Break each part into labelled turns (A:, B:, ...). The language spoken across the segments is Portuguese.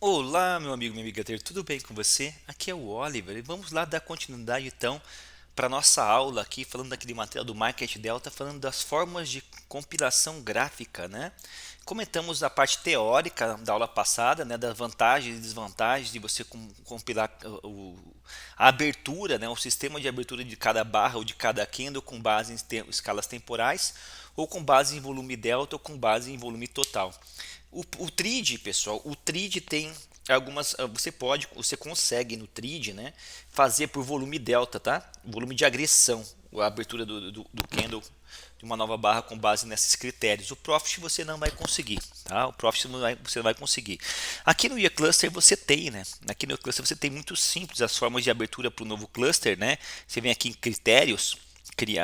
A: Olá, meu amigo, minha amiga, tudo bem com você? Aqui é o Oliver e vamos lá dar continuidade então para nossa aula aqui, falando daquele material do Market Delta, falando das formas de compilação gráfica, né? Comentamos a parte teórica da aula passada, né, das vantagens e desvantagens de você compilar a abertura, né, o sistema de abertura de cada barra ou de cada candle com base em escalas temporais, ou com base em volume delta ou com base em volume total. O TRID, pessoal, o TRID tem algumas, você consegue no TRID, né, fazer por volume delta, tá? Volume de agressão, a abertura do candle de uma nova barra com base nesses critérios. O Profit você não vai conseguir, tá? O Profit você não vai conseguir. Aqui no Cluster você tem, né? Aqui no Cluster você tem muito simples as formas de abertura para o novo cluster, né? Você vem aqui em critérios,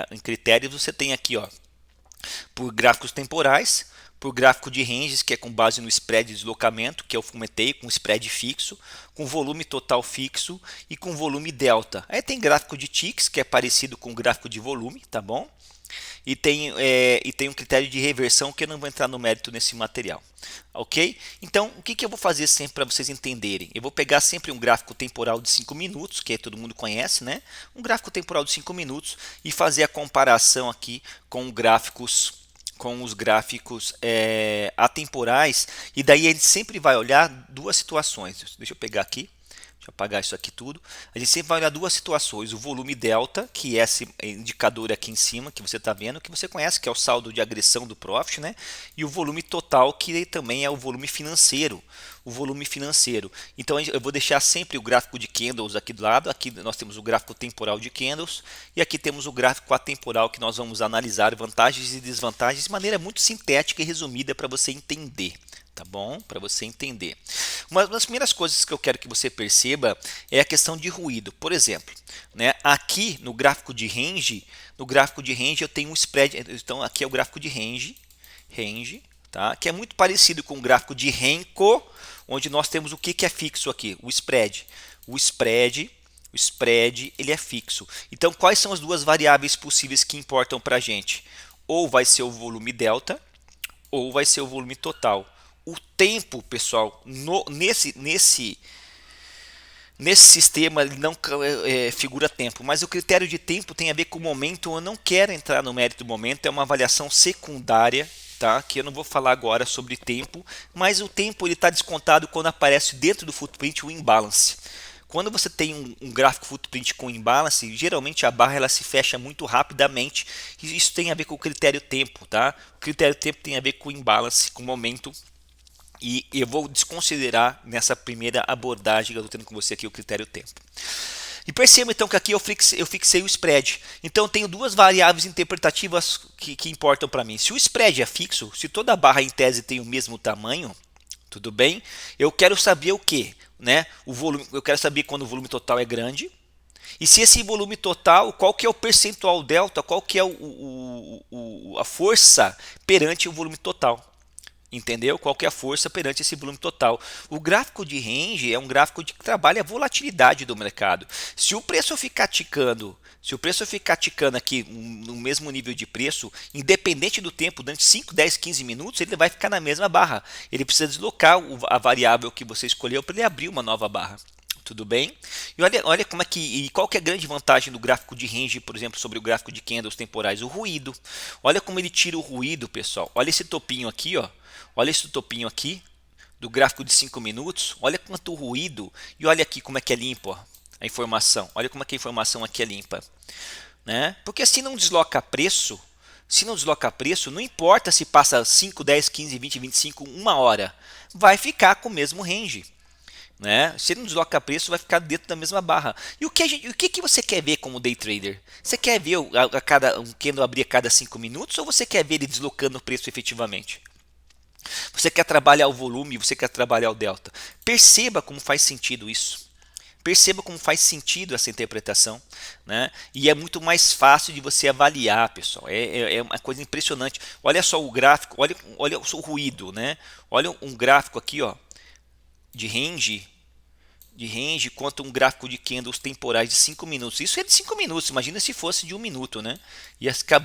A: em critérios você tem aqui, ó, por gráficos temporais, por gráfico de ranges, que é com base no spread de deslocamento, que eu comentei, com spread fixo, com volume total fixo e com volume delta. Aí tem gráfico de ticks, que é parecido com o gráfico de volume, tá bom? E tem um critério de reversão que eu não vou entrar no mérito nesse material. Ok? Então, o que eu vou fazer sempre para vocês entenderem? Eu vou pegar sempre um gráfico temporal de 5 minutos, que todo mundo conhece, né? Um gráfico temporal de 5 minutos e fazer a comparação aqui com os gráficos atemporais, e daí ele sempre vai olhar duas situações. Deixa eu pegar aqui. Deixa eu apagar isso aqui tudo. A gente sempre vai olhar duas situações: o volume delta, que é esse indicador aqui em cima que você está vendo, que você conhece, que é o saldo de agressão do profit, né? E o volume total, que também é o volume financeiro. O volume financeiro. Então eu vou deixar sempre o gráfico de candles aqui do lado. Aqui nós temos o gráfico temporal de candles e aqui temos o gráfico atemporal, que nós vamos analisar vantagens e desvantagens de maneira muito sintética e resumida para você entender. Tá bom? Para você entender. Uma das primeiras coisas que eu quero que você perceba é a questão de ruído. Por exemplo, né, aqui no gráfico de range, eu tenho um spread. Então aqui é o gráfico de range, tá? Que é muito parecido com o gráfico de Renko, onde nós temos o que é fixo aqui, o spread. O spread ele é fixo. Então quais são as duas variáveis possíveis que importam para a gente? Ou vai ser o volume delta, ou vai ser o volume total. O tempo, pessoal, nesse sistema ele não figura tempo, mas o critério de tempo tem a ver com o momento. Eu não quero entrar no mérito do momento, é uma avaliação secundária, tá? Que eu não vou falar agora sobre tempo, mas o tempo ele está descontado quando aparece dentro do footprint o imbalance. Quando você tem um gráfico footprint com imbalance, geralmente a barra ela se fecha muito rapidamente. E isso tem a ver com o critério tempo, tá? O critério tempo tem a ver com o imbalance, com o momento. E eu vou desconsiderar nessa primeira abordagem que eu estou tendo com você aqui o critério tempo. E perceba então que aqui eu fixei o spread. Então eu tenho duas variáveis interpretativas que importam para mim. Se o spread é fixo, se toda a barra em tese tem o mesmo tamanho, tudo bem? Eu quero saber o que? Né? O volume, eu quero saber quando o volume total é grande. E se esse volume total, qual que é o percentual delta, qual que é a força perante o volume total. Entendeu? Qual que é a força perante esse volume total? O gráfico de range é um gráfico que trabalha a volatilidade do mercado. Se o preço ficar ticando, aqui no mesmo nível de preço, independente do tempo, durante 5, 10, 15 minutos, ele vai ficar na mesma barra. Ele precisa deslocar a variável que você escolheu para ele abrir uma nova barra. Tudo bem? E olha como é que, e qual que é a grande vantagem do gráfico de range, por exemplo, sobre o gráfico de candles temporais? O ruído. Olha como ele tira o ruído, pessoal. Olha esse topinho aqui, ó. Olha esse topinho aqui do gráfico de 5 minutos. Olha quanto ruído. E olha aqui como é que é limpo, ó, a informação. Olha como é que a informação aqui é limpa. Né? Porque se não desloca preço, não importa se passa 5, 10, 15, 20, 25, uma hora. Vai ficar com o mesmo range. Né? Se ele não desloca preço, vai ficar dentro da mesma barra. E o que você quer ver como day trader? Você quer ver um candle abrir a cada 5 minutos ou você quer ver ele deslocando o preço efetivamente? Você quer trabalhar o volume, você quer trabalhar o delta. Perceba como faz sentido isso. Perceba como faz sentido essa interpretação, né? E é muito mais fácil de você avaliar, pessoal. É uma coisa impressionante. Olha só o gráfico, olha o ruído, né? Olha um gráfico aqui, ó, de range quanto um gráfico de candles temporais de 5 minutos. Isso é de 5 minutos, imagina se fosse de 1 minuto, né? Ia ficar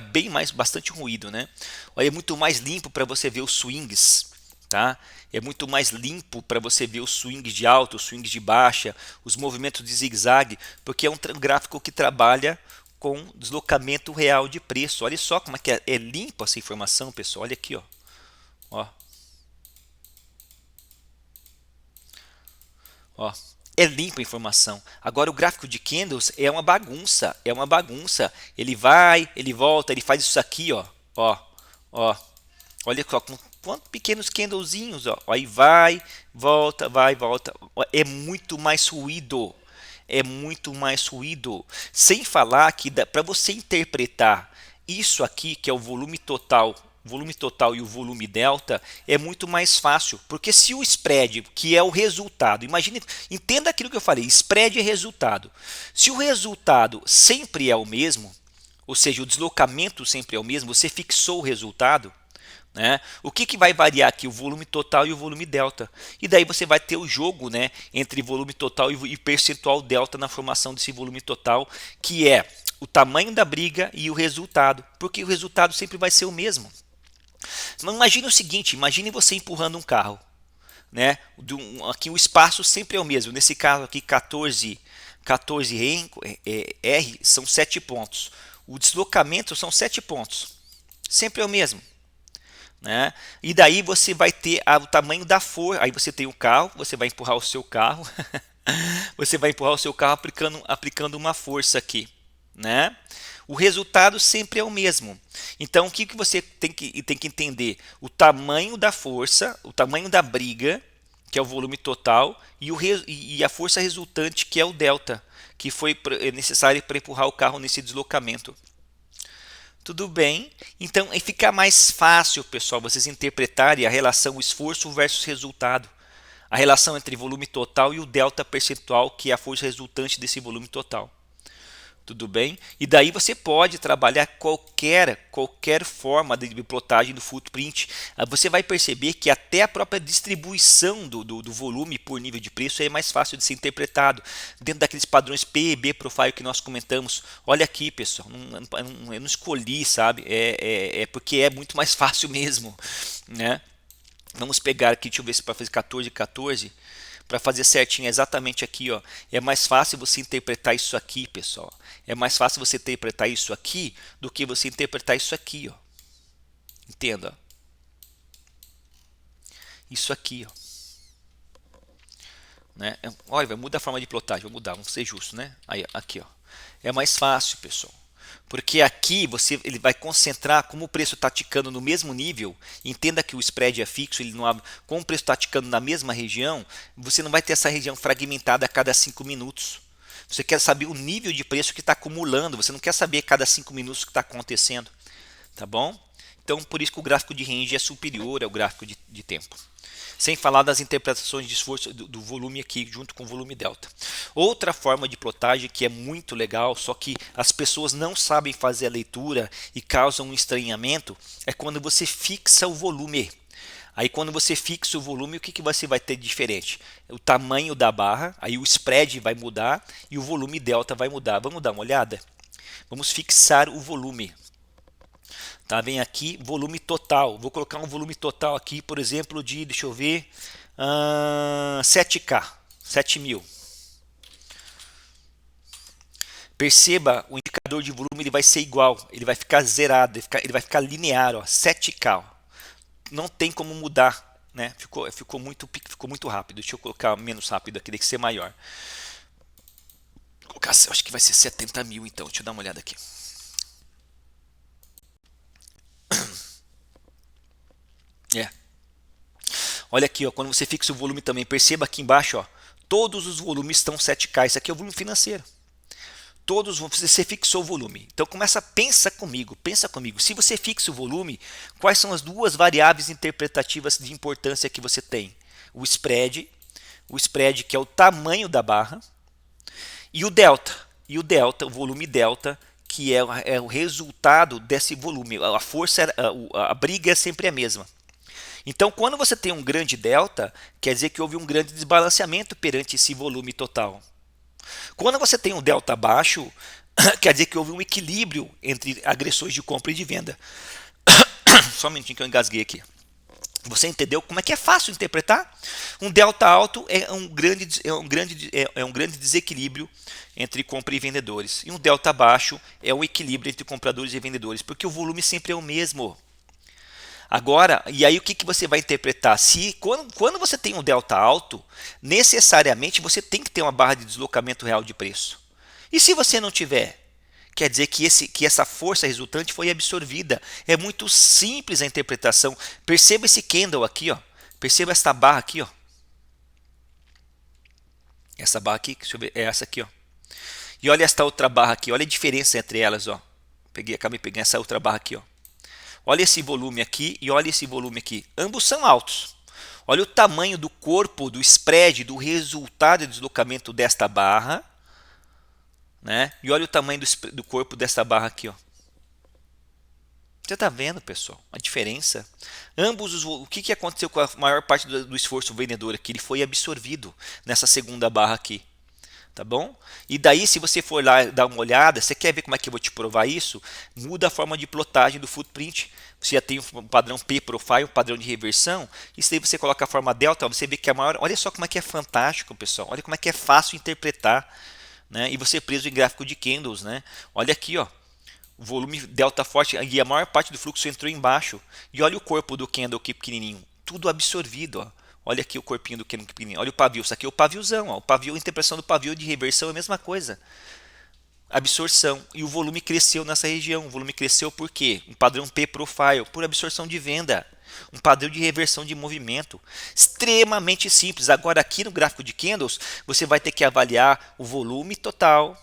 A: bastante ruído, né? Olha, é muito mais limpo para você ver os swings, tá? É muito mais limpo para você ver os swings de alta, os swings de baixa, os movimentos de zigue-zague, porque é um gráfico que trabalha com deslocamento real de preço. Olha só como é que é limpo essa informação, pessoal. Olha aqui, ó. Ó. Ó, é limpa a informação. Agora o gráfico de candles é uma bagunça, é uma bagunça. Ele vai, ele volta, ele faz isso aqui, ó, ó, ó. Olha só com quantos pequenos candlezinhos, ó. Aí vai, volta, vai, volta. É muito mais ruído. É muito mais ruído. Sem falar que para você interpretar isso aqui, que é o volume total e o volume delta, é muito mais fácil, porque se o spread, que é o resultado, imagine, entenda aquilo que eu falei, spread é resultado. Se o resultado sempre é o mesmo, ou seja, o deslocamento sempre é o mesmo, você fixou o resultado, né? O que vai variar aqui? O volume total e o volume delta. E daí você vai ter o jogo, né, entre volume total e percentual delta na formação desse volume total, que é o tamanho da briga e o resultado, porque o resultado sempre vai ser o mesmo. Mas imagine o seguinte, imagine você empurrando um carro, né? Aqui o espaço sempre é o mesmo. Nesse caso aqui 14 R são 7 pontos. O deslocamento são 7 pontos. Sempre é o mesmo, né? E daí você vai ter o tamanho da força. Aí você tem o carro, você vai empurrar o seu carro. Você vai empurrar o seu carro aplicando uma força aqui, né? O resultado sempre é o mesmo. Então, o que você tem que entender? O tamanho da força, o tamanho da briga, que é o volume total, e a força resultante, que é o delta, que foi necessário para empurrar o carro nesse deslocamento. Tudo bem? Então, fica mais fácil, pessoal, vocês interpretarem a relação esforço versus resultado. A relação entre volume total e o delta percentual, que é a força resultante desse volume total. Tudo bem? E daí você pode trabalhar qualquer forma de plotagem do footprint. Você vai perceber que até a própria distribuição do volume por nível de preço é mais fácil de ser interpretado. Dentro daqueles padrões P e B profile que nós comentamos. Olha aqui, pessoal. Eu não escolhi, sabe? É porque é muito mais fácil mesmo, né? Vamos pegar aqui, deixa eu ver se para fazer 14, 14. Para fazer certinho exatamente aqui, ó, é mais fácil você interpretar isso aqui, pessoal. É mais fácil você interpretar isso aqui do que você interpretar isso aqui, ó. Entenda? Isso aqui, ó. Né? Olha, vai mudar a forma de plotagem, vou mudar, vamos ser justos, né? Aí, aqui, ó. É mais fácil, pessoal. Porque aqui ele vai concentrar, como o preço está ticando no mesmo nível, entenda que o spread é fixo, ele não abre, como o preço está ticando na mesma região, você não vai ter essa região fragmentada a cada 5 minutos. Você quer saber o nível de preço que está acumulando, você não quer saber a cada 5 minutos o que está acontecendo. Tá bom? Então, por isso que o gráfico de range é superior ao gráfico de tempo. Sem falar das interpretações de esforço do volume aqui, junto com o volume delta. Outra forma de plotagem que é muito legal, só que as pessoas não sabem fazer a leitura e causam um estranhamento, é quando você fixa o volume. Aí quando você fixa o volume, o que você vai ter de diferente? O tamanho da barra, aí o spread vai mudar e o volume delta vai mudar. Vamos dar uma olhada? Vamos fixar o volume. Tá, vem aqui, volume total. Vou colocar um volume total aqui, por exemplo, de, deixa eu ver, 7K, 7.000. Perceba, o indicador de volume ele vai ser igual, ele vai ficar zerado, ele vai ficar linear, ó, 7K. Ó. Não tem como mudar, né? Ficou muito rápido. Deixa eu colocar menos rápido aqui, tem que ser maior. Vou colocar, acho que vai ser 70.000 então, deixa eu dar uma olhada aqui. É. Olha aqui, ó, quando você fixa o volume também, perceba aqui embaixo, ó, todos os volumes estão 7K. Isso aqui é o volume financeiro. Todos você fixou o volume. Então pensa comigo. Se você fixa o volume, quais são as duas variáveis interpretativas de importância que você tem? O spread que é o tamanho da barra, e o delta. O volume delta, que é o resultado desse volume. A força, a briga é sempre a mesma. Então, quando você tem um grande delta, quer dizer que houve um grande desbalanceamento perante esse volume total. Quando você tem um delta baixo, quer dizer que houve um equilíbrio entre agressões de compra e de venda. Só um minutinho que eu engasguei aqui. Você entendeu como é que é fácil interpretar? Um delta alto é um grande desequilíbrio entre compra e vendedores. E um delta baixo é um equilíbrio entre compradores e vendedores, porque o volume sempre é o mesmo. Agora, e aí o que você vai interpretar? Se quando você tem um delta alto, necessariamente você tem que ter uma barra de deslocamento real de preço. E se você não tiver? Quer dizer que essa força resultante foi absorvida. É muito simples a interpretação. Perceba esse candle aqui, ó. Perceba esta barra aqui, ó. Essa barra aqui, deixa eu ver, é essa aqui, ó. E olha esta outra barra aqui, olha a diferença entre elas, ó. Acabei pegando essa outra barra aqui, ó. Olha esse volume aqui e olha esse volume aqui. Ambos são altos. Olha o tamanho do corpo, do spread, do resultado de deslocamento desta barra, né? E olha o tamanho do corpo desta barra aqui, ó. Você está vendo, pessoal, a diferença? O que aconteceu com a maior parte do esforço vendedor aqui? Ele foi absorvido nessa segunda barra aqui. Tá bom? E daí, se você for lá dar uma olhada, você quer ver como é que eu vou te provar isso? Muda a forma de plotagem do footprint. Você já tem um padrão P profile, um padrão de reversão. E se daí você coloca a forma delta, você vê que a maior. Olha só como é que é fantástico, pessoal. Olha como é que é fácil interpretar, né? E você preso em gráfico de candles, né? Olha aqui, ó. O volume delta forte e a maior parte do fluxo entrou embaixo. E olha o corpo do candle aqui pequenininho. Tudo absorvido, ó. Olha aqui o corpinho do candle pequenininho. Olha o pavio. Isso aqui é o paviozão. Ó. O pavio, a interpretação do pavio de reversão é a mesma coisa. Absorção. E o volume cresceu nessa região. O volume cresceu por quê? Um padrão P profile, por absorção de venda. Um padrão de reversão de movimento. Extremamente simples. Agora aqui no gráfico de candles, você vai ter que avaliar o volume total,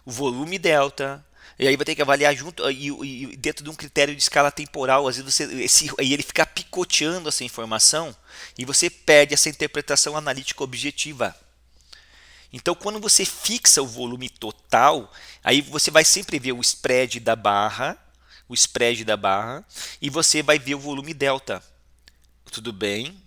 A: o volume delta, e aí vai ter que avaliar junto e dentro de um critério de escala temporal. Às vezes aí ele fica picoteando essa informação e você perde essa interpretação analítica objetiva. Então, quando você fixa o volume total, aí você vai sempre ver o spread da barra, e você vai ver o volume delta. Tudo bem?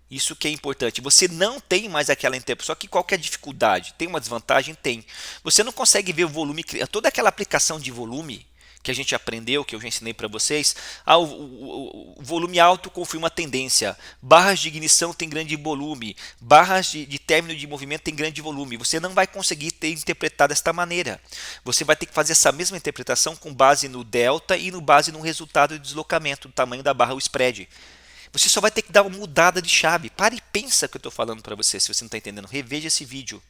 A: Isso que é importante. Você não tem mais aquela interpretação. Só que qual que é a dificuldade? Tem uma desvantagem? Tem. Você não consegue ver o volume, toda aquela aplicação de volume que a gente aprendeu, que eu já ensinei para vocês. O volume alto confirma a tendência. Barras de ignição tem grande volume. Barras de término de movimento tem grande volume. Você não vai conseguir interpretar desta maneira. Você vai ter que fazer essa mesma interpretação com base no delta e no base no resultado de deslocamento, do tamanho da barra, o spread. Você só vai ter que dar uma mudada de chave. Pare e pensa o que eu estou falando para você, se você não está entendendo. Reveja esse vídeo.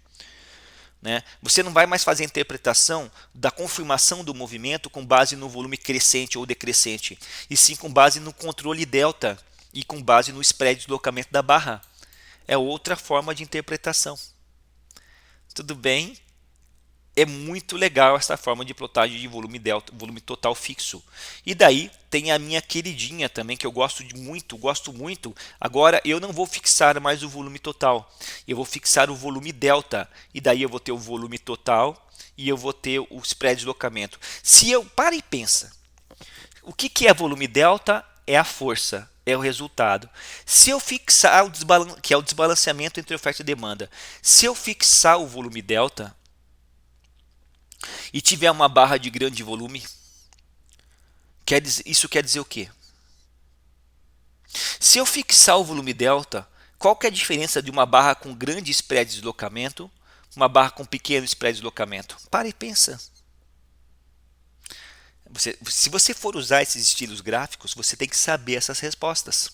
A: Né? Você não vai mais fazer a interpretação da confirmação do movimento com base no volume crescente ou decrescente, e sim com base no controle delta e com base no spread de deslocamento da barra. É outra forma de interpretação. Tudo bem? É muito legal essa forma de plotagem de volume delta, volume total fixo. E daí tem a minha queridinha também, que eu gosto muito. Agora eu não vou fixar mais o volume total. Eu vou fixar o volume delta. E daí eu vou ter o volume total e eu vou ter o spread de deslocamento. Se eu para e pensa. O que é volume delta? É a força, é o resultado. Se eu fixar que é o desbalanceamento entre oferta e demanda. Se eu fixar o volume delta e tiver uma barra de grande volume, isso quer dizer o quê? Se eu fixar o volume delta, qual que é a diferença de uma barra com grande spread de deslocamento, uma barra com pequeno spread de deslocamento? Para e pensa. Se você for usar esses estilos gráficos, você tem que saber essas respostas.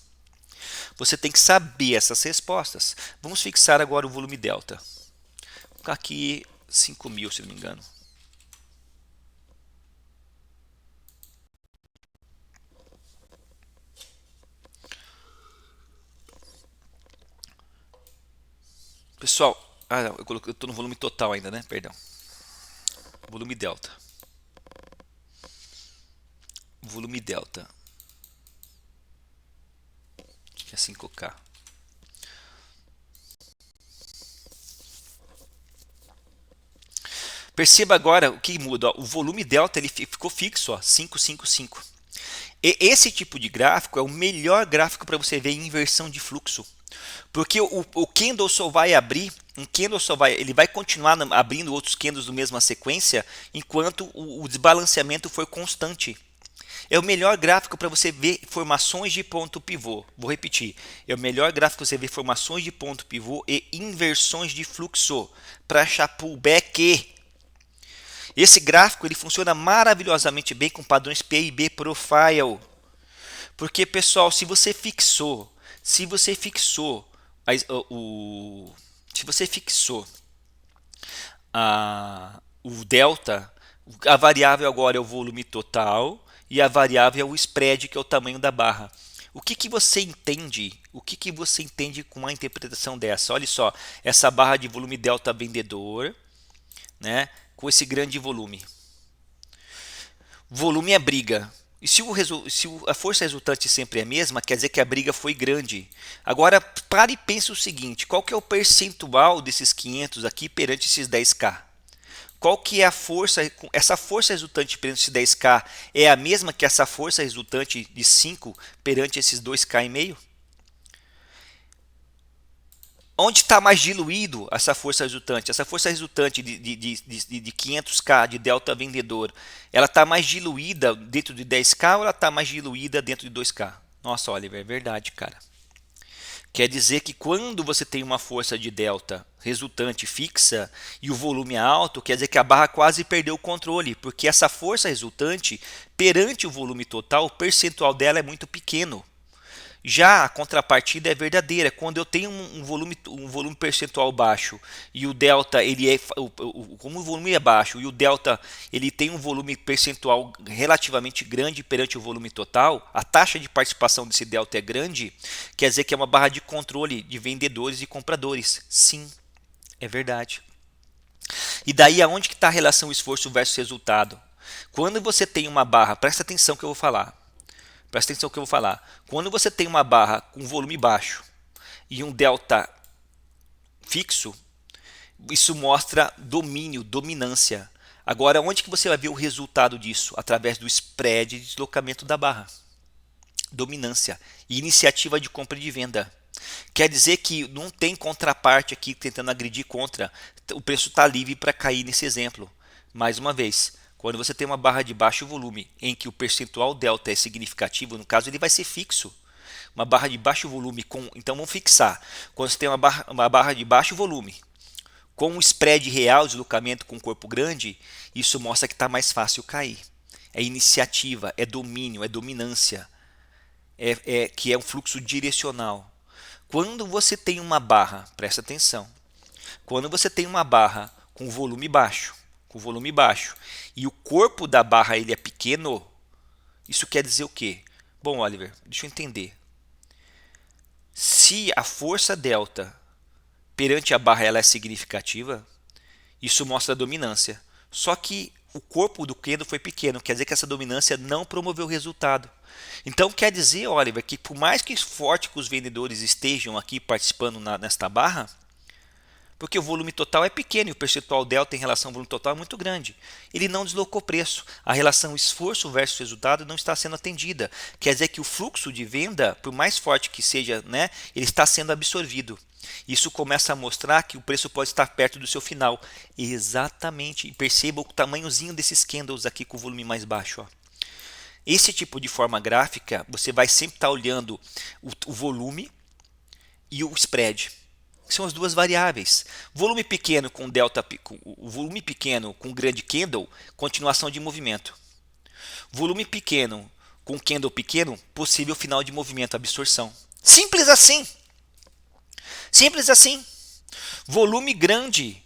A: Vamos fixar agora o volume delta. Vou colocar aqui 5.000, se não me engano. Pessoal, eu estou no volume total ainda, né? Perdão. Volume delta. Volume delta. Que é 5K. Perceba agora o que muda. O volume delta ele ficou fixo, ó, 555. E esse tipo de gráfico é o melhor gráfico para você ver inversão de fluxo. Porque o candle só vai abrir, ele vai continuar abrindo outros candles na mesma sequência enquanto o desbalanceamento for constante. É o melhor gráfico para você ver formações de ponto pivô. Vou repetir. É o melhor gráfico para você ver formações de ponto pivô e inversões de fluxo para achar pullback. Esse gráfico ele funciona maravilhosamente bem com padrões PIB Profile. Porque, pessoal, se você fixou o delta, a variável agora é o volume total e a variável é o spread, que é o tamanho da barra. O que, que você entende? O que, que você entende com uma interpretação dessa? Olha só, essa barra de volume delta vendedor, né, com esse grande volume. Volume é briga. E se a força resultante sempre é a mesma, quer dizer que a briga foi grande. Agora, pare e pense o seguinte, qual que é o percentual desses 500 aqui perante esses 10K? Qual que é a força, essa força resultante perante esses 10K é a mesma que essa força resultante de 5 perante esses 2K e meio? Onde está mais diluído essa força resultante? Essa força resultante de 500K de delta vendedor, ela está mais diluída dentro de 10K ou ela está mais diluída dentro de 2K? Nossa, Oliver, é verdade, cara. Quer dizer que quando você tem uma força de delta resultante fixa e o volume é alto, quer dizer que a barra quase perdeu o controle, porque essa força resultante perante o volume total, o percentual dela é muito pequeno. Já a contrapartida é verdadeira. Quando eu tenho um volume percentual baixo e o delta como o volume é baixo e o delta ele tem um volume percentual relativamente grande perante o volume total, a taxa de participação desse delta é grande, quer dizer que é uma barra de controle de vendedores e compradores. Sim, é verdade. E daí aonde que está a relação esforço versus resultado? Quando você tem uma barra, presta atenção que eu vou falar. Presta atenção que eu vou falar. Quando você tem uma barra com volume baixo e um delta fixo, isso mostra domínio, dominância. Agora, onde que você vai ver o resultado disso? Através do spread de deslocamento da barra. Dominância e iniciativa de compra e de venda. Quer dizer que não tem contraparte aqui tentando agredir contra. O preço está livre para cair nesse exemplo. Mais uma vez, quando você tem uma barra de baixo volume em que o percentual delta é significativo, no caso ele vai ser fixo. Uma barra de baixo volume então vamos fixar. Quando você tem uma barra de baixo volume com um spread real, deslocamento com corpo grande, isso mostra que está mais fácil cair. É iniciativa, é domínio, é dominância, que é um fluxo direcional. Quando você tem uma barra, presta atenção, quando você tem uma barra com volume baixo, e o corpo da barra ele é pequeno, isso quer dizer o quê? Bom, Oliver, deixa eu entender. Se a força delta perante a barra ela é significativa, isso mostra dominância. Só que o corpo do candle foi pequeno, quer dizer que essa dominância não promoveu o resultado. Então quer dizer, Oliver, que por mais que forte que os vendedores estejam aqui participando nesta barra, porque o volume total é pequeno e o percentual delta em relação ao volume total é muito grande. Ele não deslocou preço. A relação esforço versus resultado não está sendo atendida. Quer dizer que o fluxo de venda, por mais forte que seja, né, ele está sendo absorvido. Isso começa a mostrar que o preço pode estar perto do seu final. Exatamente. E perceba o tamanhozinho desses candles aqui com o volume mais baixo. Ó. Esse tipo de forma gráfica, você vai sempre estar olhando o volume e o spread. São as duas variáveis. Volume pequeno com delta, o volume pequeno com grande candle, continuação de movimento. Volume pequeno com candle pequeno, possível final de movimento, absorção. Simples assim. Simples assim. Volume grande,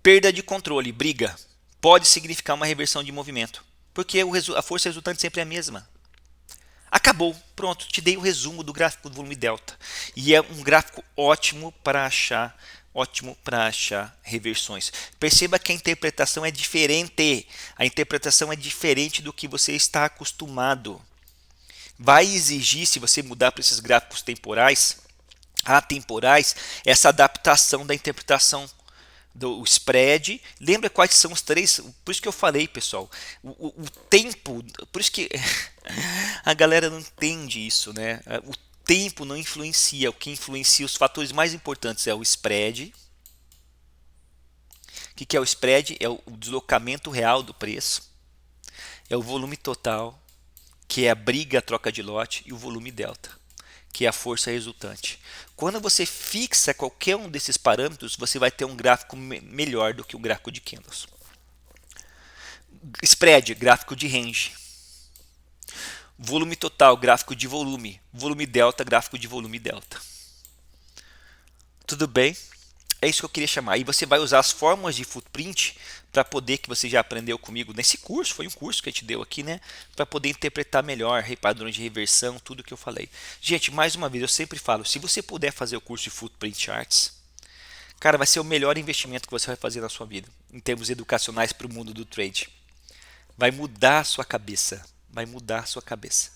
A: perda de controle, briga. Pode significar uma reversão de movimento, porque a força resultante sempre é a mesma. Acabou, pronto, te dei o resumo do gráfico do volume delta. E é um gráfico ótimo para achar reversões. Perceba que a interpretação é diferente. A interpretação é diferente do que você está acostumado. Vai exigir, se você mudar para esses gráficos temporais, atemporais, essa adaptação da interpretação do spread. Lembra quais são os três? Por isso que eu falei, pessoal, o tempo, por isso que a galera não entende isso, né? O tempo não influencia, o que influencia os fatores mais importantes é o spread. O que é o spread? É o deslocamento real do preço, é o volume total que é a briga, a troca de lote, e o volume delta, que é a força resultante. Quando você fixa qualquer um desses parâmetros, você vai ter um gráfico melhor do que o gráfico de candles. Spread, gráfico de range. Volume total, gráfico de volume. Volume delta, gráfico de volume delta. Tudo bem? É isso que eu queria chamar. E você vai usar as fórmulas de footprint para poder, que você já aprendeu comigo nesse curso, foi um curso que a gente deu aqui, né? Para poder interpretar melhor padrões de reversão, tudo que eu falei. Gente, mais uma vez, eu sempre falo, se você puder fazer o curso de Footprint Charts, cara, vai ser o melhor investimento que você vai fazer na sua vida, em termos educacionais para o mundo do trade. Vai mudar a sua cabeça. Vai mudar a sua cabeça.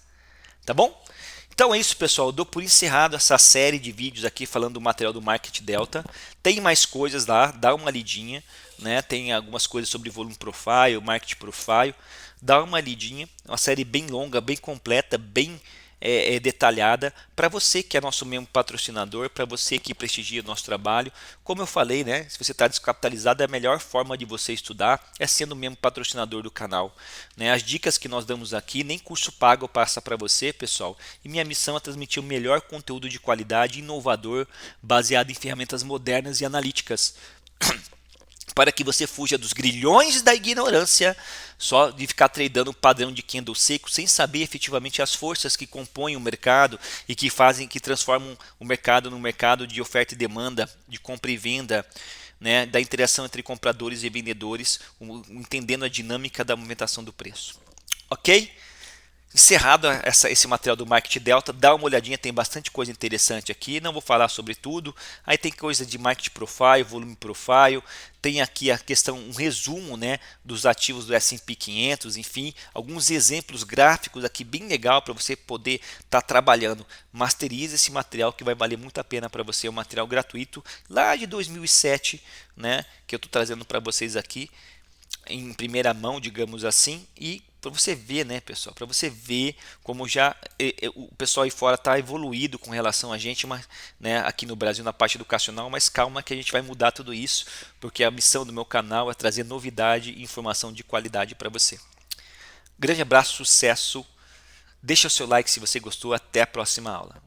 A: Tá bom? Então é isso, pessoal. Eu dou por encerrado essa série de vídeos aqui falando do material do Market Delta. Tem mais coisas lá, dá uma lidinha, né? Tem algumas coisas sobre volume profile, market profile. Dá uma lidinha. É uma série bem longa, bem completa, bem detalhada para você que é nosso membro patrocinador, para você que prestigia o nosso trabalho. Como eu falei, né? Se você está descapitalizado, a melhor forma de você estudar é sendo membro patrocinador do canal, né? As dicas que nós damos aqui, nem curso pago passa para você, pessoal. E minha missão é transmitir o melhor conteúdo de qualidade, inovador, baseado em ferramentas modernas e analíticas, para que você fuja dos grilhões da ignorância, só de ficar tradando um padrão de candle seco, sem saber efetivamente as forças que compõem o mercado e que fazem, que transformam o mercado num mercado de oferta e demanda, de compra e venda, né, da interação entre compradores e vendedores, entendendo a dinâmica da movimentação do preço. Ok? Encerrado esse material do Market Delta, dá uma olhadinha, tem bastante coisa interessante aqui, não vou falar sobre tudo. Aí tem coisa de Market Profile, Volume Profile, tem aqui a questão, um resumo, né, dos ativos do S&P 500, enfim, alguns exemplos gráficos aqui bem legal para você poder estar trabalhando. Masterize esse material que vai valer muito a pena para você, é um material gratuito lá de 2007, né, que eu estou trazendo para vocês aqui em primeira mão, digamos assim, e para você ver, né, pessoal, para você ver como já o pessoal aí fora está evoluído com relação a gente, mas, né, aqui no Brasil na parte educacional, mas calma que a gente vai mudar tudo isso, porque a missão do meu canal é trazer novidade e informação de qualidade para você. Grande abraço, sucesso, deixa o seu like se você gostou, até a próxima aula.